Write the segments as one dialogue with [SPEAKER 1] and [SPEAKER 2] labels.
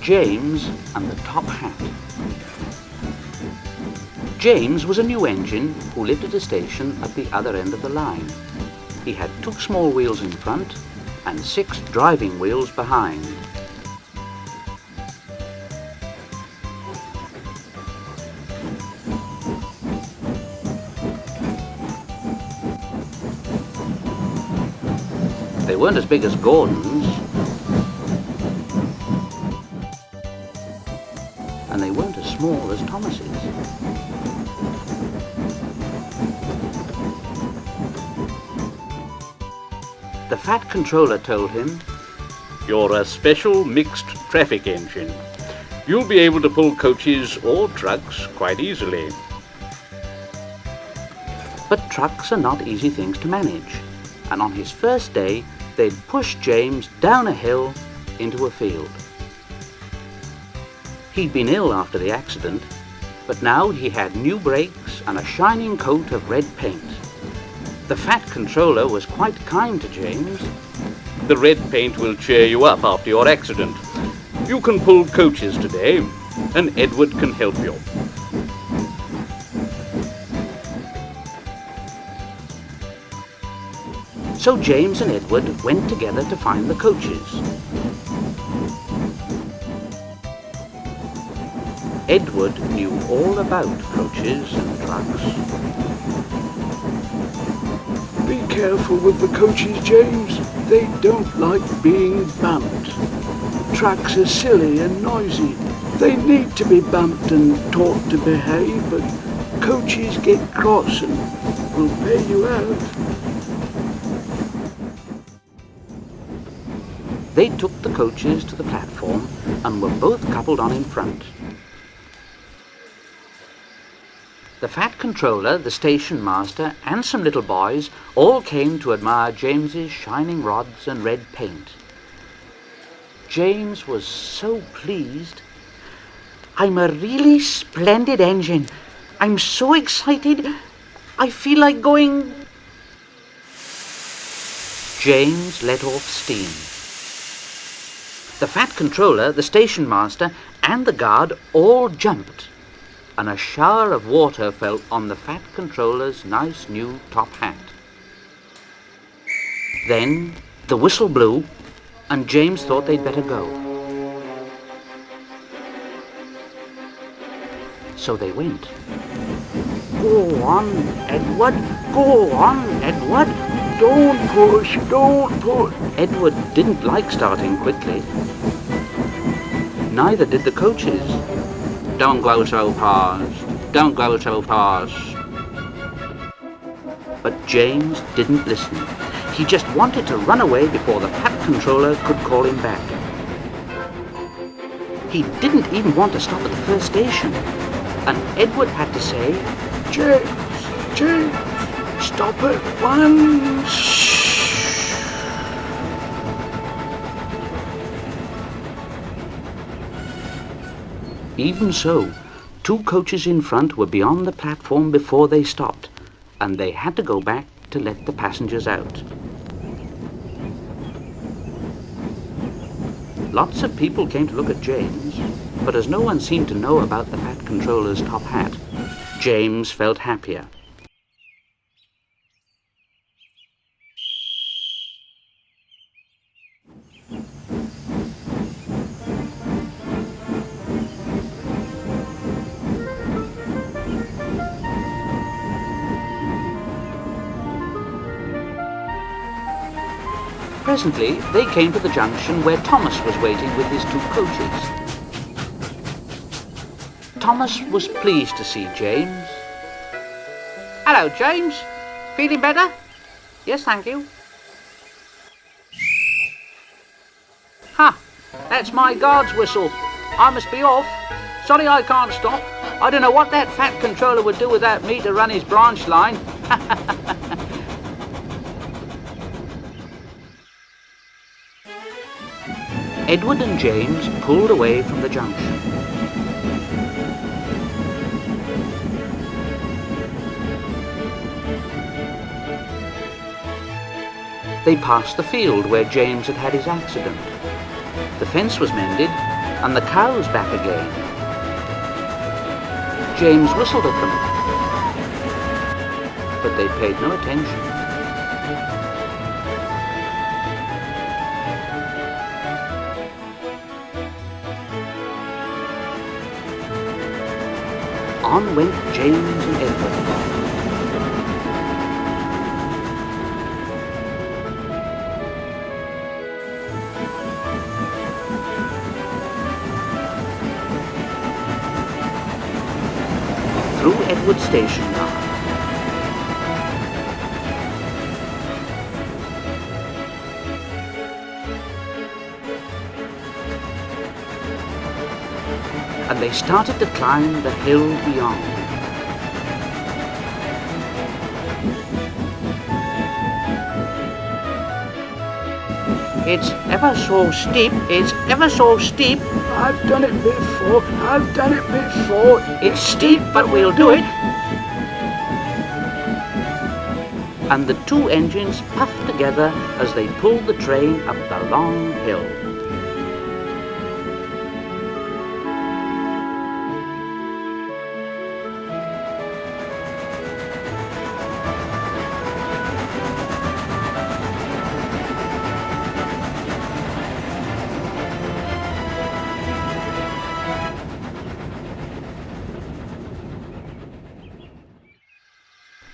[SPEAKER 1] James and the Top Hat. James was a new engine who lived at a station at the other end of the line. He had 2 small wheels in front and 6 driving wheels behind. They weren't as big as Gordon's, and they weren't as small as Thomas's. The Fat Controller told him,
[SPEAKER 2] "You're a special mixed traffic engine. You'll be able to pull coaches or trucks quite easily."
[SPEAKER 1] But trucks are not easy things to manage, and on his first day, they'd pushed James down a hill into a field. He'd been ill after the accident, but now he had new brakes and a shining coat of red paint. The Fat Controller was quite kind to James.
[SPEAKER 2] "The red paint will cheer you up after your accident. You can pull coaches today, and Edward can help you."
[SPEAKER 1] So James and Edward went together to find the coaches. Edward knew all about coaches and trucks.
[SPEAKER 3] "Be careful with the coaches, James. They don't like being bumped. Trucks are silly and noisy. They need to be bumped and taught to behave, but coaches get cross and will pay you out."
[SPEAKER 1] They took the coaches to the platform and were both coupled on in front. The Fat Controller, the station master, and some little boys all came to admire James's shining rods and red paint. James was so pleased.
[SPEAKER 4] "I'm a really splendid engine. I'm so excited. I feel like going..."
[SPEAKER 1] James let off steam. The Fat Controller, the station master, and the guard all jumped, and a shower of water fell on the Fat Controller's nice new top hat. Then the whistle blew, and James thought they'd better go. So they went.
[SPEAKER 4] "Go on, Edward. Go on, Edward.
[SPEAKER 3] Don't push, don't push."
[SPEAKER 1] Edward didn't like starting quickly. Neither did the coaches. "Don't go so fast, don't go so fast." But James didn't listen. He just wanted to run away before the Fat Controller could call him back. He didn't even want to stop at the first station, and Edward had to say,
[SPEAKER 3] James, stop at once."
[SPEAKER 1] Even so, 2 coaches in front were beyond the platform before they stopped, and they had to go back to let the passengers out. Lots of people came to look at James, but as no one seemed to know about the Fat Controller's top hat, James felt happier. Presently, they came to the junction where Thomas was waiting with his 2 coaches. Thomas was pleased to see James.
[SPEAKER 4] "Hello, James. Feeling better?" "Yes, thank you." "Ha! That's my guard's whistle. I must be off. Sorry I can't stop. I don't know what that Fat Controller would do without me to run his branch line."
[SPEAKER 1] Edward and James pulled away from the junction. They passed the field where James had had his accident. The fence was mended, and the cows back again. James whistled at them, but they paid no attention. On went James and Edward. Through Edward Station Yard. And they started to climb the hill beyond. It's ever so steep, it's ever so steep.
[SPEAKER 3] I've done it before, I've done it before.
[SPEAKER 1] It's steep, but we'll do it. And the two engines puffed together as they pulled the train up the long hill.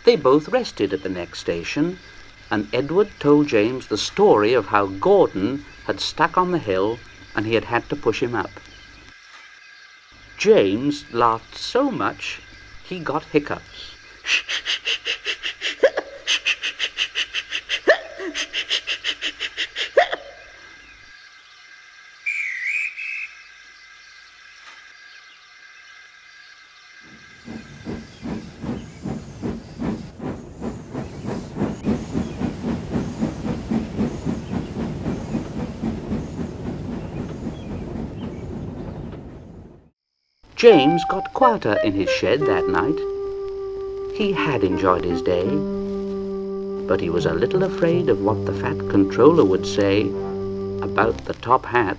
[SPEAKER 1] They both rested at the next station, and Edward told James the story of how Gordon had stuck on the hill and he had had to push him up. James laughed so much he got hiccups. James got quieter in his shed that night. He had enjoyed his day, but he was a little afraid of what the Fat Controller would say about the top hat.